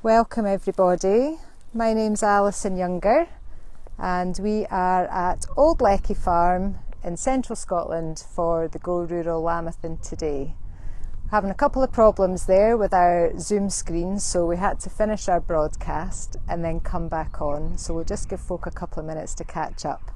Welcome everybody, my name's Alison Younger and we are at Old Leckie Farm in central Scotland for the Go Rural Lambathon today. Having a couple of problems there with our Zoom screen, so we had to finish our broadcast and then come back on, so we'll just give folk a couple of minutes to catch up.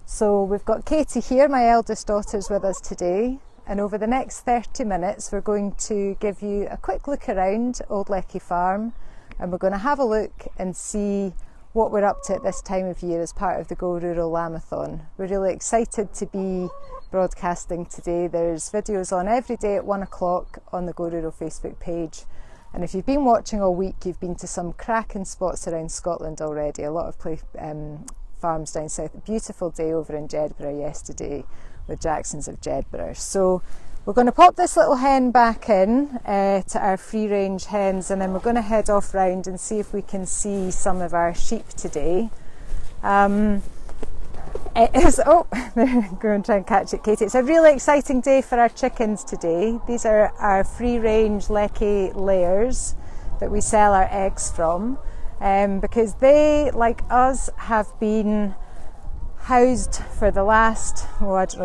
So we've got Katie here, my eldest daughter's with us today, and over the next 30 minutes we're going to give you a quick look around Old Leckie Farm, and we're going to have a look and see what we're up to at this time of year as part of the Go Rural Lambathon. We're really excited to be broadcasting today. There's videos on every day at 1 o'clock on the Go Rural Facebook page, and if you've been watching all week, you've been to some cracking spots around Scotland already. A lot of farms down south. A beautiful day over in Jedburgh yesterday with Jacksons of Jedburgh. So we're going to pop this little hen back in to our free range hens, and then we're going to head off round and see if we can see some of our sheep today. It is, go and try and catch it, Katie. It's a really exciting day for our chickens today. These are our free range Leckie layers that we sell our eggs from, because they, like us, have been housed for the last,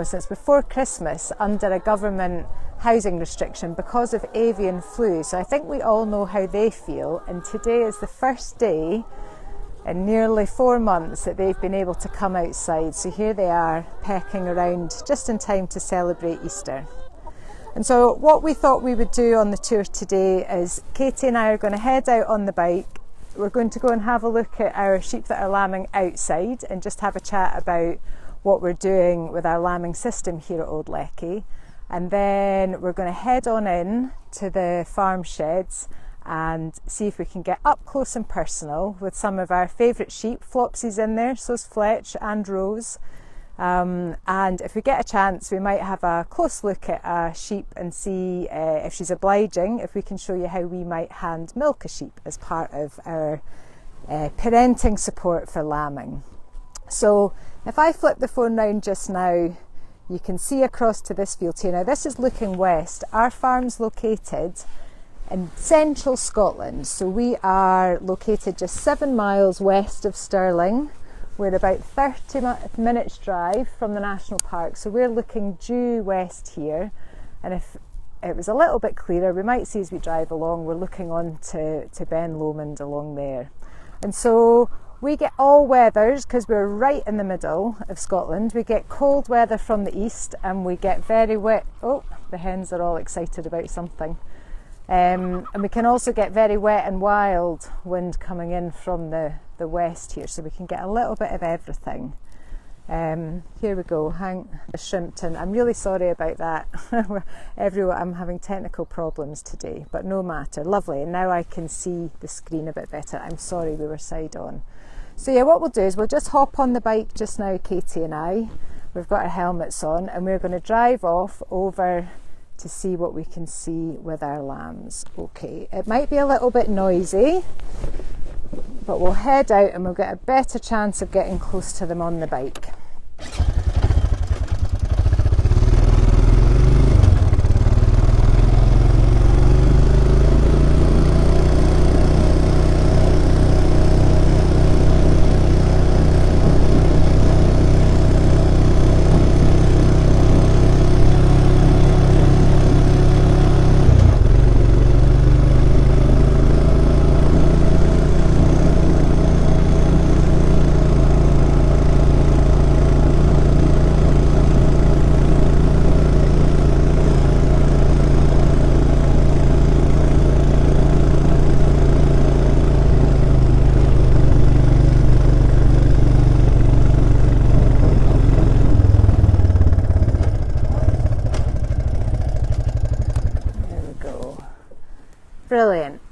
since before Christmas under a government housing restriction because of avian flu. So I think we all know how they feel, and today is the first day in nearly 4 months that they've been able to come outside. So here they are pecking around just in time to celebrate Easter. And so what we thought we would do on the tour today is Katie and I are going to head out on the bike. We're going to go and have a look at our sheep that are lambing outside and just have a chat about what we're doing with our lambing system here at Old Leckie. And then we're going to head on in to the farm sheds and see if we can get up close and personal with some of our favourite sheep. Flopsy's in there, so's Fletch and Rose. And if we get a chance, we might have a close look at a sheep and see if she's obliging, if we can show you how we might hand milk a sheep as part of our parenting support for lambing. So if I flip the phone round just now, you can see across to this field here. Now this is looking west. Our farm's located in central Scotland, so we are located just 7 miles west of Stirling. We're about 30 minutes drive from the national park, so we're looking due west here, and if it was a little bit clearer we might see as we drive along, we're looking on to Ben Lomond along there. And so we get all weathers because we're right in the middle of Scotland. We get cold weather from the east and we get very wet. Oh, the hens are all excited about something. And we can also get very wet and wild wind coming in from the west here, so we can get a little bit of everything. Here we go, Shrimpton. I'm really sorry about that. I'm having technical problems today, but no matter. Lovely, and now I can see the screen a bit better. I'm sorry we were side on. So yeah, what we'll do is we'll just hop on the bike just now, Katie and I. We've got our helmets on and we're going to drive off over to see what we can see with our lambs. Okay, it might be a little bit noisy, but we'll head out and we'll get a better chance of getting close to them on the bike. Brilliant,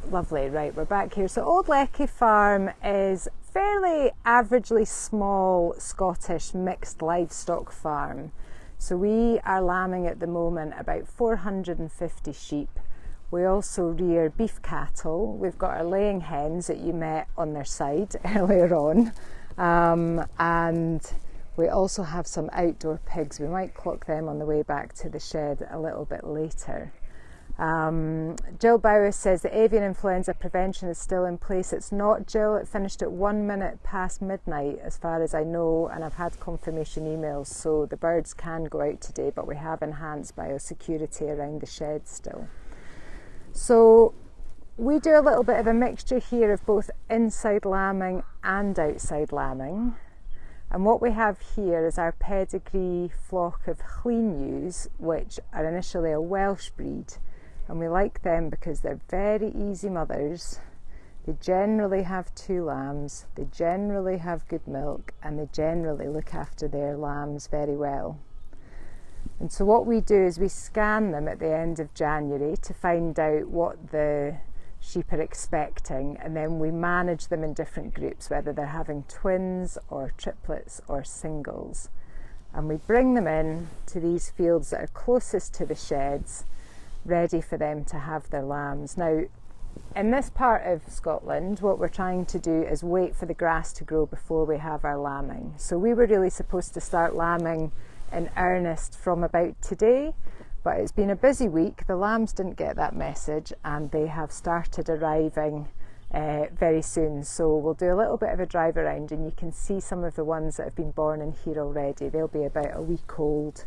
lovely. Right, we're back here. So Old Leckie Farm is fairly averagely small Scottish mixed livestock farm. So we are lambing at the moment about 450 sheep. We also rear beef cattle. We've got our laying hens that you met on their side earlier on, and we also have some outdoor pigs. We might clock them on the way back to the shed a little bit later. Jill Bowers says the avian influenza prevention is still in place. It's not, Jill. It finished at 1 minute past midnight as far as I know, and I've had confirmation emails, so the birds can go out today, but we have enhanced biosecurity around the shed still. So we do a little bit of a mixture here of both inside lambing and outside lambing. And what we have here is our pedigree flock of clean ewes, which are initially a Welsh breed. And we like them because they're very easy mothers. They generally have 2 lambs, they generally have good milk, and they generally look after their lambs very well. And so what we do is we scan them at the end of January to find out what the sheep are expecting, and then we manage them in different groups, whether they're having twins or triplets or singles. And we bring them in to these fields that are closest to the sheds, ready for them to have their lambs. Now, in this part of Scotland, what we're trying to do is wait for the grass to grow before we have our lambing. So we were really supposed to start lambing in earnest from about today, but it's been a busy week. The lambs didn't get that message and they have started arriving very soon. So we'll do a little bit of a drive around and you can see some of the ones that have been born in here already. They'll be about a week old.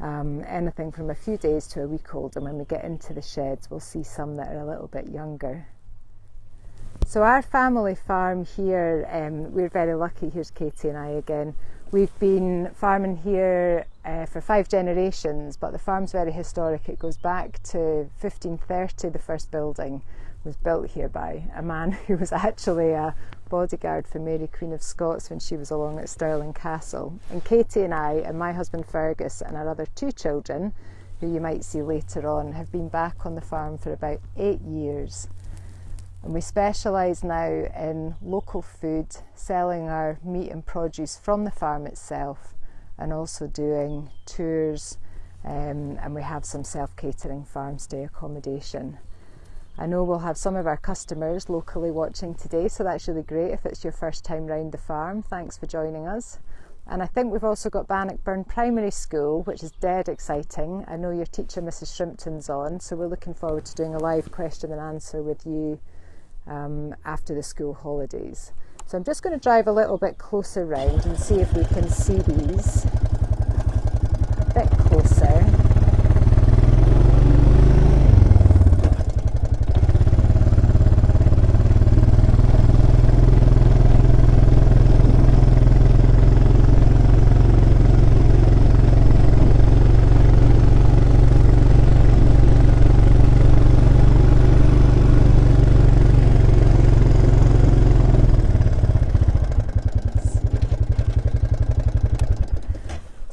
Anything from a few days to a week old, and when we get into the sheds we'll see some that are a little bit younger. So our family farm here, we're very lucky. Here's Katie and I again. We've been farming here for 5 generations, but the farm's very historic. It goes back to 1530. The first building was built here by a man who was actually a bodyguard for Mary Queen of Scots when she was along at Stirling Castle. And Katie and I and my husband Fergus and our other 2 children, who you might see later on, have been back on the farm for about 8 years. And we specialise now in local food, selling our meat and produce from the farm itself, and also doing tours, and we have some self-catering farm stay accommodation. I know we'll have some of our customers locally watching today, so that's really great if it's your first time round the farm. Thanks for joining us. And I think we've also got Bannockburn Primary School, which is dead exciting. I know your teacher Mrs Shrimpton's on, so we're looking forward to doing a live question and answer with you after the school holidays. So I'm just going to drive a little bit closer round and see if we can see these a bit closer.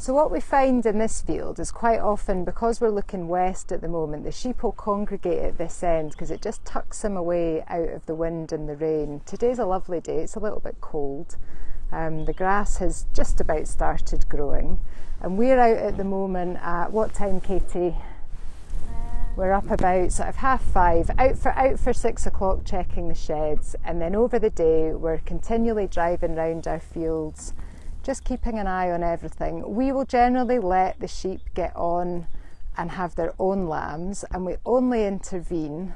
So what we find in this field is quite often, because we're looking west at the moment, the sheep will congregate at this end because it just tucks them away out of the wind and the rain. Today's a lovely day, it's a little bit cold. The grass has just about started growing, and we're out at the moment at what time, Katie? We're up about sort of 5:30, out for 6 o'clock checking the sheds, and then over the day we're continually driving round our fields, just keeping an eye on everything. We will generally let the sheep get on and have their own lambs, and we only intervene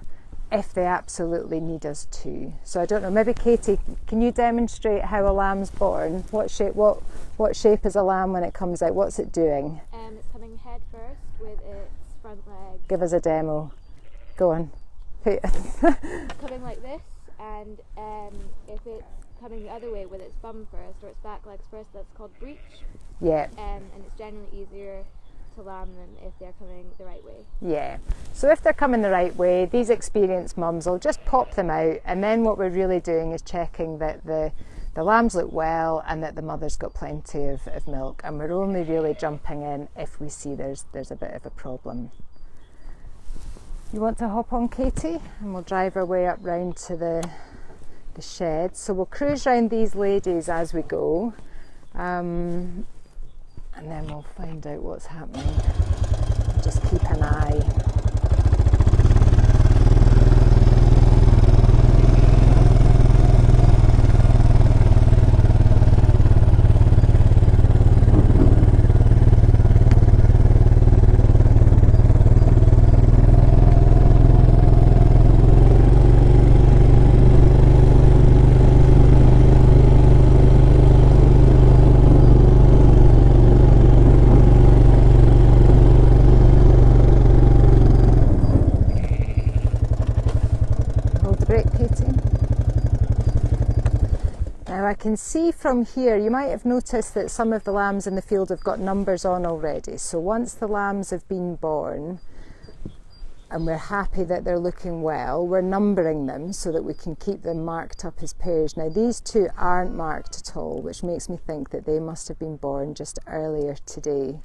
if they absolutely need us to. So I don't know, maybe Katie, can you demonstrate how a lamb's born? What shape is a lamb when it comes out? What's it doing? It's coming head first with its front leg. Give us a demo. Go on. Coming like this, and if it's coming the other way with its bum first or its back legs first, that's called breech. Yeah. And it's generally easier to lamb them if they're coming the right way. Yeah. So if they're coming the right way, these experienced mums will just pop them out, and then what we're really doing is checking that the lambs look well and that the mother's got plenty of milk, and we're only really jumping in if we see there's a bit of a problem. You want to hop on, Katie, and we'll drive our way up round to the shed. So we'll cruise round these ladies as we go, and then we'll find out what's happening. Just keep an eye. I can see from here, you might have noticed that some of the lambs in the field have got numbers on already. So once the lambs have been born and we're happy that they're looking well, we're numbering them so that we can keep them marked up as pairs. Now these two aren't marked at all, which makes me think that they must have been born just earlier today.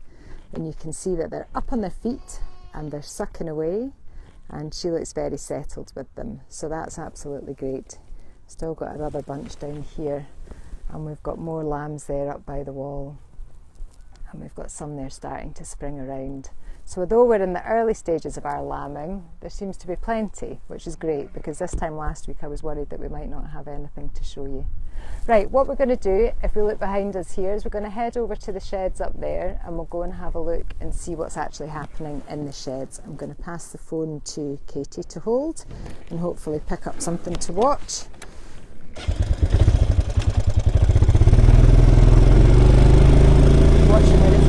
And you can see that they're up on their feet and they're sucking away, and she looks very settled with them. So that's absolutely great. Still got another bunch down here, and we've got more lambs there up by the wall, and we've got some there starting to spring around. So although we're in the early stages of our lambing, there seems to be plenty, which is great, because this time last week I was worried that we might not have anything to show you. Right, what we're going to do, if we look behind us here, is we're going to head over to the sheds up there, and we'll go and have a look and see what's actually happening in the sheds. I'm going to pass the phone to Katie to hold and hopefully pick up something to watch. Watching where it's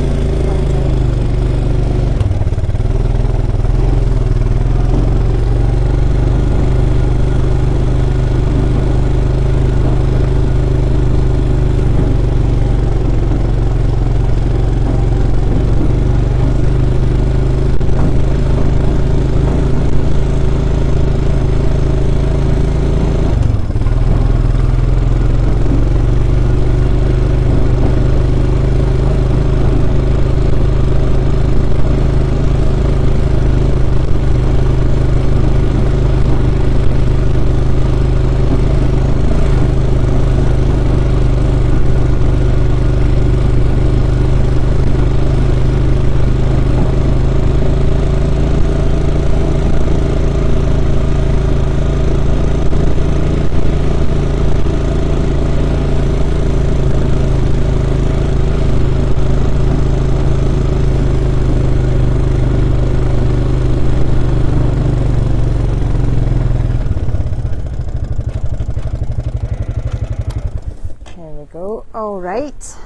all right.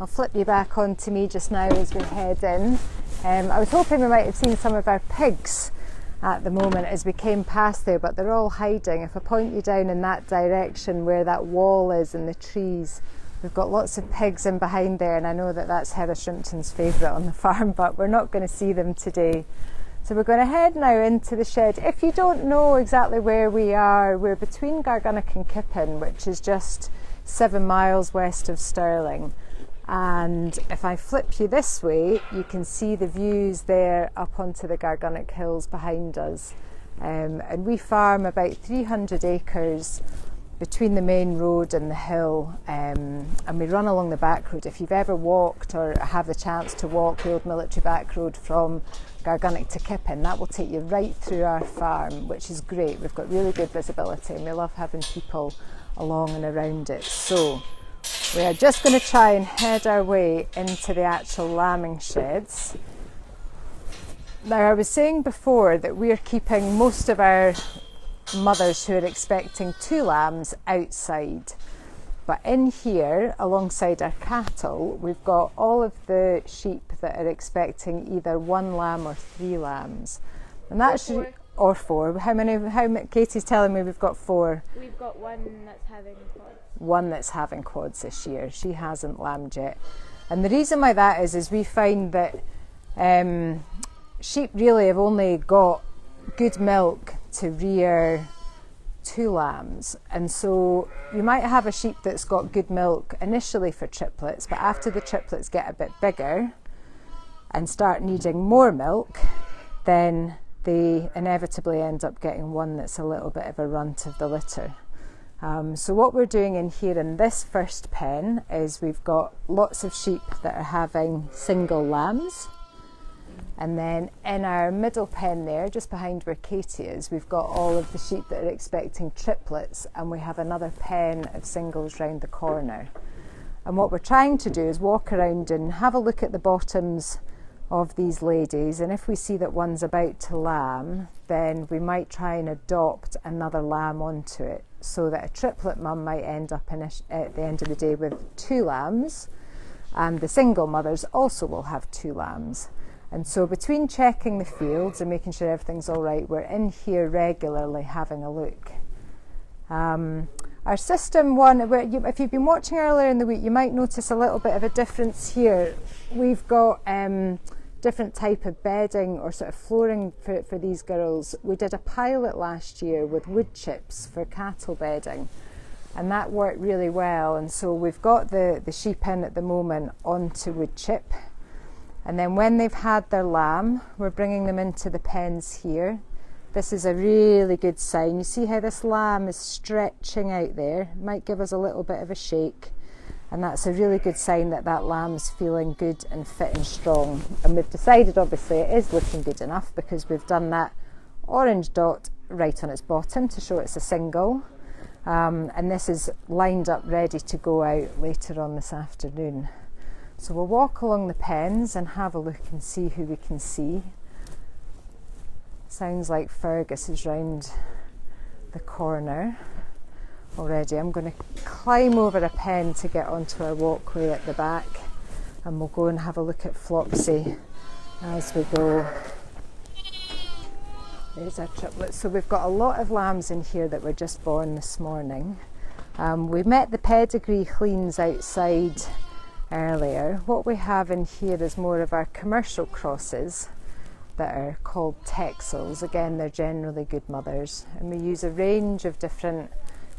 I'll flip you back onto me just now as we head in. I was hoping we might have seen some of our pigs at the moment as we came past there, but they're all hiding. If I point you down in that direction where that wall is and the trees, we've got lots of pigs in behind there, and I know that that's Heather Shrimpton's favourite on the farm, but we're not going to see them today. So we're going to head now into the shed. If you don't know exactly where we are, we're between Gargunnock and Kippen, which is just 7 miles west of Stirling. And if I flip you this way, you can see the views there up onto the Gargunnock Hills behind us. And we farm about 300 acres between the main road and the hill, and we run along the back road. If you've ever walked or have the chance to walk the old military back road from Gargunnock to Kippen, that will take you right through our farm, which is great. We've got really good visibility and we love having people along and around it. So we are just going to try and head our way into the actual lambing sheds. Now, I was saying before that we are keeping most of our mothers who are expecting 2 lambs outside, but in here alongside our cattle we've got all of the sheep that are expecting either 1 lamb or 3 lambs, and that's or 4. How many? Katie's telling me we've got 4. We've got one that's having quads. One that's having quads this year. She hasn't lambed yet, and the reason why that is we find that sheep really have only got good milk to rear 2 lambs, and so you might have a sheep that's got good milk initially for triplets, but after the triplets get a bit bigger and start needing more milk, then they inevitably end up getting one that's a little bit of a runt of the litter. So what we're doing in here in this first pen is we've got lots of sheep that are having single lambs, and then in our middle pen there, just behind where Katie is, we've got all of the sheep that are expecting triplets, and we have another pen of singles round the corner. And what we're trying to do is walk around and have a look at the bottoms of these ladies, and if we see that one's about to lamb, then we might try and adopt another lamb onto it, so that a triplet mum might end up at the end of the day with 2 lambs, and the single mothers also will have 2 lambs. And so between checking the fields and making sure everything's all right, we're in here regularly having a look. Our system one, if you've been watching earlier in the week, you might notice a little bit of a difference here. We've got different type of bedding or sort of flooring for these girls. We did a pilot last year with wood chips for cattle bedding, and that worked really well. And so we've got the sheep in at the moment onto wood chip, and then when they've had their lamb, we're bringing them into the pens here. This is a really good sign. You see how this lamb is stretching out there? It might give us a little bit of a shake, and that's a really good sign that that lamb's feeling good and fit and strong. And we've decided obviously it is looking good enough because we've done that orange dot right on its bottom to show it's a single, and this is lined up ready to go out later on this afternoon. So we'll walk along the pens and have a look and see who we can see. Sounds like Fergus is round the corner already. I'm going to climb over a pen to get onto our walkway at the back, and we'll go and have a look at Flopsy as we go. There's our triplets. So we've got a lot of lambs in here that were just born this morning. We met the pedigree cleans outside earlier. What we have in here is more of our commercial crosses that are called Texels. Again, they're generally good mothers, and we use a range of different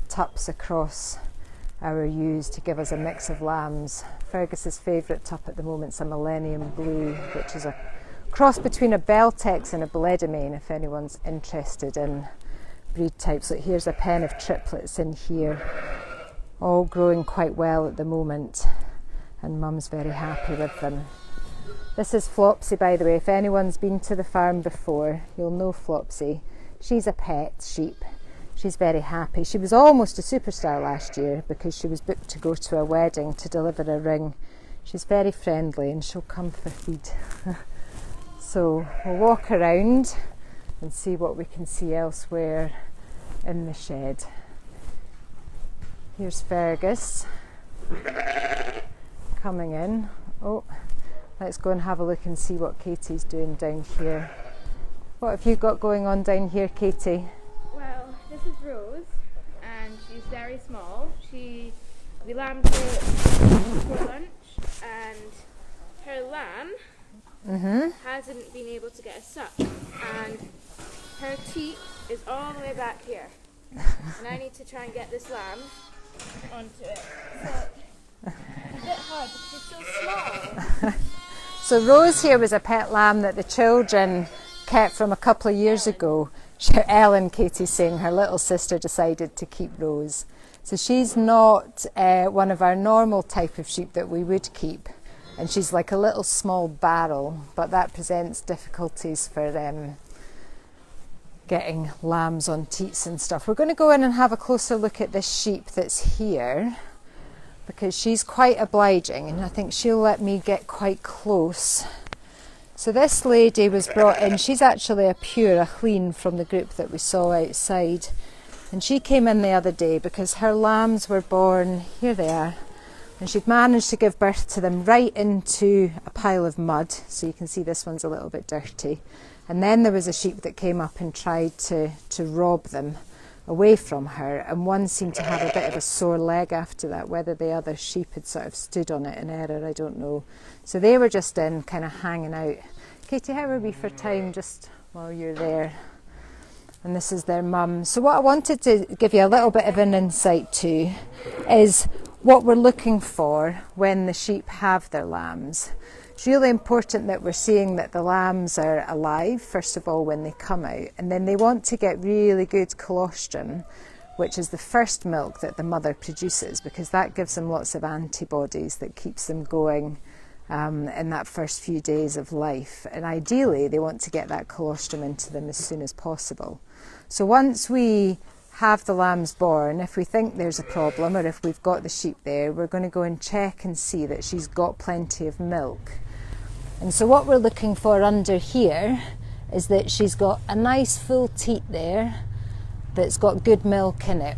tups across our ewes to give us a mix of lambs. Fergus's favourite tup at the moment is a Millennium Blue, which is a cross between a Beltex and a Bledimane, if anyone's interested in breed types. So here's a pen of triplets in here, all growing quite well at the moment, and Mum's very happy with them. This is Flopsy, by the way. If anyone's been to the farm before, you'll know Flopsy. She's a pet sheep. She's very happy. She was almost a superstar last year because she was booked to go to a wedding to deliver a ring. She's very friendly and she'll come for feed. So we'll walk around and see what we can see elsewhere in the shed. Here's Fergus coming in. Oh, let's go and have a look and see what Katie's doing down here. What have you got going on down here, Katie? Well, this is Rose, and she's very small. We lambed her for lunch, and her lamb hasn't been able to get a suck, and her teat is all the way back here. And I need to try and get this lamb onto it. So it's a bit hard because she's so small. So Rose here was a pet lamb that the children kept from a couple of years ago. Ellen, Katie's saying, her little sister decided to keep Rose. So she's not one of our normal type of sheep that we would keep, and she's like a little small barrel, but that presents difficulties for getting lambs on teats and stuff. We're going to go in and have a closer look at this sheep that's here, because she's quite obliging, and I think she'll let me get quite close. So this lady was brought in. She's actually a clean from the group that we saw outside, and she came in the other day because her lambs were born, here they are, and she'd managed to give birth to them right into a pile of mud, so you can see this one's a little bit dirty. And then there was a sheep that came up and tried to rob them away from her, and one seemed to have a bit of a sore leg after that. Whether the other sheep had sort of stood on it in error, I don't know. So they were just in kind of hanging out. Katie, how are we for time just while you're there? And this is their mum. So what I wanted to give you a little bit of an insight to is what we're looking for when the sheep have their lambs. It's really important that we're seeing that the lambs are alive, first of all, when they come out, and then they want to get really good colostrum, which is the first milk that the mother produces, because that gives them lots of antibodies that keeps them going in that first few days of life. And ideally, they want to get that colostrum into them as soon as possible. So once we have the lambs born, if we think there's a problem or if we've got the sheep there, we're going to go and check and see that she's got plenty of milk. And so what we're looking for under here is that she's got a nice full teat there that's got good milk in it.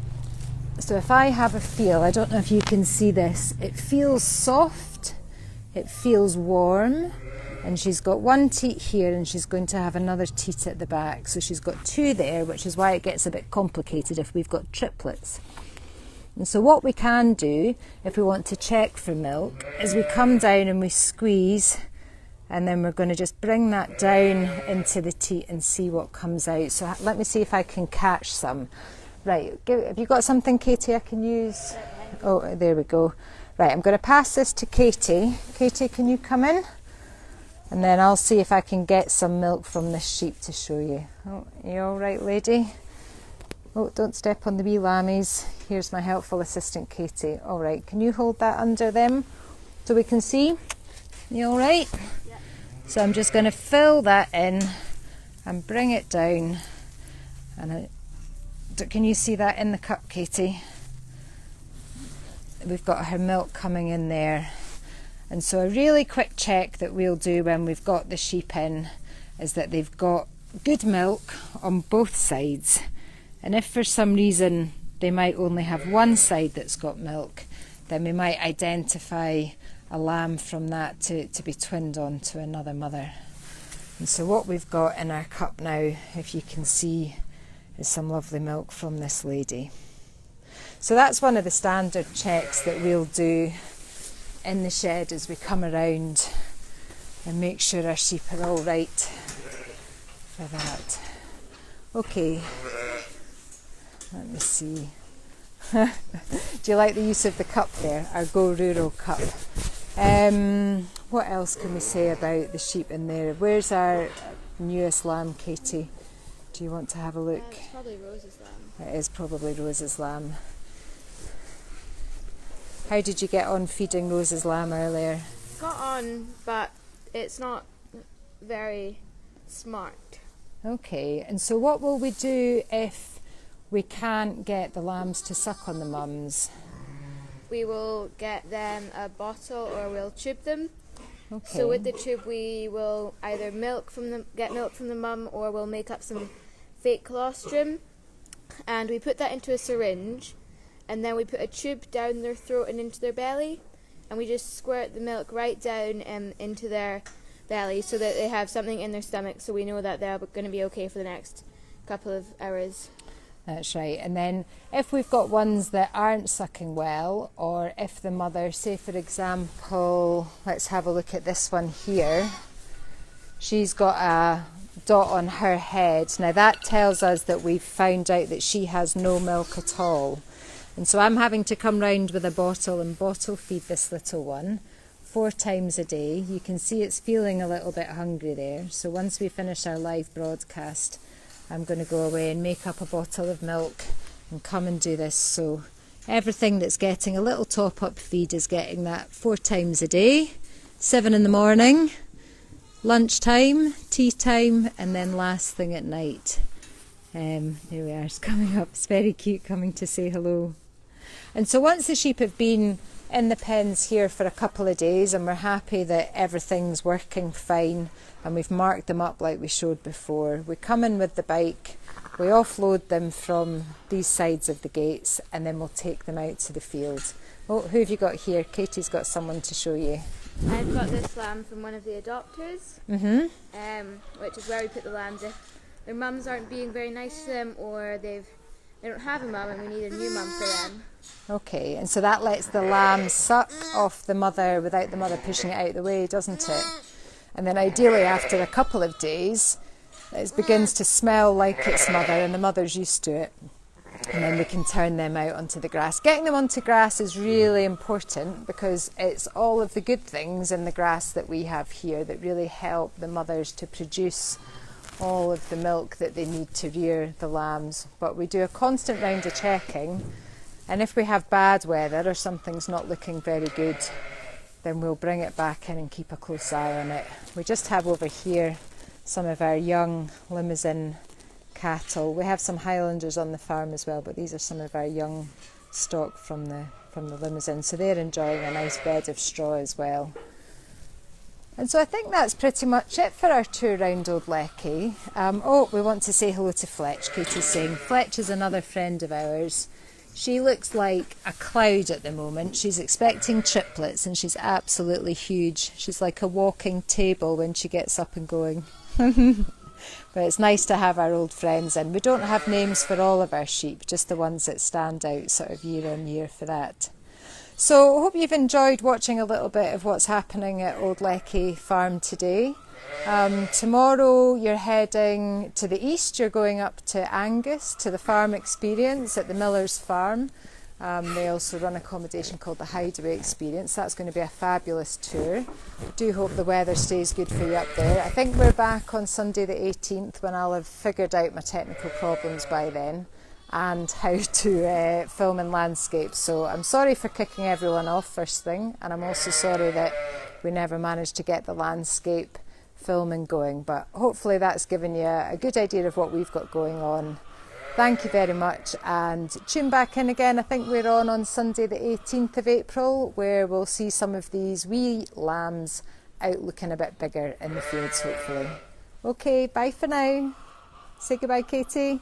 So if I have a feel, I don't know if you can see this, it feels soft, it feels warm, and she's got one teat here and she's going to have another teat at the back. So she's got two there, which is why it gets a bit complicated if we've got triplets. And so what we can do if we want to check for milk is we come down and we squeeze, and then we're going to just bring that down into the teat and see what comes out. So let me see if I can catch some. Right, have you got something, Katie, I can use? Oh, there we go. Right, I'm going to pass this to Katie. Katie, can you come in? And then I'll see if I can get some milk from this sheep to show you. Oh, you all right, lady? Oh, don't step on the wee lammies. Here's my helpful assistant, Katie. All right, can you hold that under them so we can see? You all right? Yeah. So I'm just going to fill that in and bring it down. And can you see that in the cup, Katie? We've got her milk coming in there. And so a really quick check that we'll do when we've got the sheep in is that they've got good milk on both sides. And if for some reason they might only have one side that's got milk, then we might identify a lamb from that to be twinned on to another mother. And so what we've got in our cup now, if you can see, is some lovely milk from this lady. So that's one of the standard checks that we'll do in the shed as we come around and make sure our sheep are all right for that. Okay. Let me see. Do you like the use of the cup there? Our Go Rural cup. What else can we say about the sheep in there? Where's our newest lamb, Katie? Do you want to have a look? It's probably Rose's lamb. It is probably Rose's lamb. How did you get on feeding Rose's lamb earlier? Got on, but it's not very smart. Okay, and so what will we do if we can't get the lambs to suck on the mums? We will get them a bottle or we'll tube them. Okay. So with the tube we will either get milk from the mum, or we'll make up some fake colostrum, and we put that into a syringe, and then we put a tube down their throat and into their belly, and we just squirt the milk right down into their belly so that they have something in their stomach, so we know that they're going to be okay for the next couple of hours. That's right. And then if we've got ones that aren't sucking well, or if the mother, say for example, let's have a look at this one here, she's got a dot on her head. Now that tells us that we've found out that she has no milk at all. And so I'm having to come round with a bottle and bottle feed this little one 4 times a day. You can see it's feeling a little bit hungry there. So once we finish our live broadcast, I'm going to go away and make up a bottle of milk and come and do this. So everything that's getting a little top-up feed is getting that 4 times a day, 7 in the morning, lunchtime, tea time, and then last thing at night. There we are, it's coming up. It's very cute coming to say hello. And so once the sheep have been in the pens here for a couple of days and we're happy that everything's working fine and we've marked them up like we showed before, we come in with the bike, we offload them from these sides of the gates, and then we'll take them out to the field. Oh, who have you got here? Katie's got someone to show you. I've got this lamb from one of the adopters, which is where we put the lambs if their mums aren't being very nice to them, or they don't have a mum and we need a new mum for them. Okay, and so that lets the lamb suck off the mother without the mother pushing it out the way, doesn't it? And then ideally after a couple of days, it begins to smell like its mother and the mother's used to it. And then we can turn them out onto the grass. Getting them onto grass is really important because it's all of the good things in the grass that we have here that really help the mothers to produce all of the milk that they need to rear the lambs. But we do a constant round of checking, and if we have bad weather or something's not looking very good, then we'll bring it back in and keep a close eye on it. We just have over here some of our young Limousin cattle. We have some Highlanders on the farm as well, but these are some of our young stock from the Limousin, so they're enjoying a nice bed of straw as well. And so I think that's pretty much it for our tour around Old Leckie. We want to say hello to Fletch. Katie's saying Fletch is another friend of ours. She looks like a cloud at the moment. She's expecting triplets and she's absolutely huge. She's like a walking table when she gets up and going. But it's nice to have our old friends in. We don't have names for all of our sheep, just the ones that stand out sort of year on year for that. So I hope you've enjoyed watching a little bit of what's happening at Old Leckie Farm today. Tomorrow you're heading to the east, you're going up to Angus, to the farm experience at the Miller's Farm. They also run accommodation called the Hideaway Experience. That's going to be a fabulous tour. I do hope the weather stays good for you up there. I think we're back on Sunday the 18th when I'll have figured out my technical problems by then and how to film in landscape. So I'm sorry for kicking everyone off first thing, and I'm also sorry that we never managed to get the landscape filming going, but hopefully that's given you a good idea of what we've got going on. Thank you very much, and tune back in again. I think we're on Sunday the 18th of April, where we'll see some of these wee lambs out looking a bit bigger in the fields, hopefully. Okay, bye for now. Say goodbye, Katie.